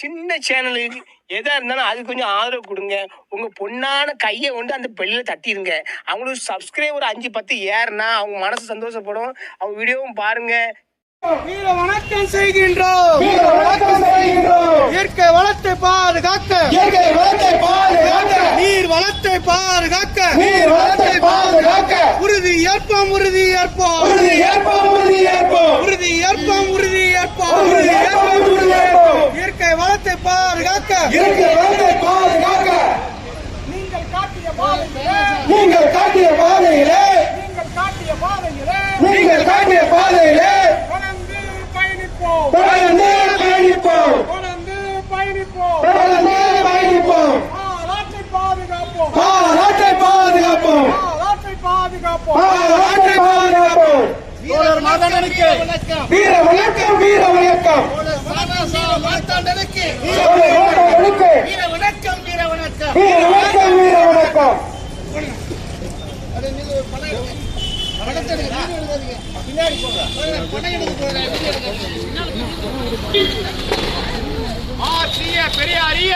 சின்ன சேனலுக்கு எதா இருந்தாலும் அது கொஞ்சம் ஆதரவு கொடுங்க. உங்க பொண்ணான கையை கொண்டு அந்த பெல்லில் தட்டிடுங்க. அவங்களுக்கு சப்ஸ்கிரைபர் 5-10 ஏறுனா அவங்க மனசு சந்தோஷப்படும். அவங்க வீடியோவும் பாருங்க. வீர வணக்கம் செய்கின்றோம். இயற்கை வளத்தை பாதுகாக்க, நீர் வளத்தை பாதுகாக்க உறுதி ஏற்போம், உறுதி ஏற்போம், உறுதி ஏற்போம், உறுதி ஏற்போம். இயற்கை வளத்தை பாதுகாக்க நீங்கள் காட்டிய பாதையிலே வீர வணக்கம், வீர வணக்கம், வீர வணக்கம், வீர வணக்கம், வீர வணக்கம், வீர வணக்கம். பெரியாரிய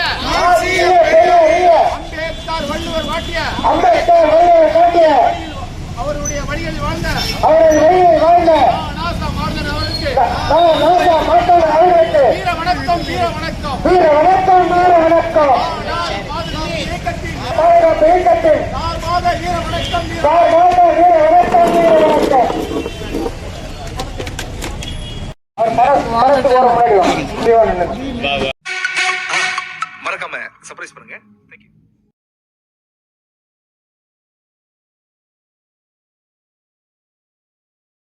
அம்பேத்கர் வள்ளுவர் காட்டிய அவருடைய வழியில் வாழ்ந்த அவருக்கு வீர வணக்கம், வீர வணக்கம், வீர வணக்கம், வீர வணக்கம். இயக்கத்தின் வீர வணக்கம், மறக்காம சர்ப்ரைஸ் பண்ணுங்க.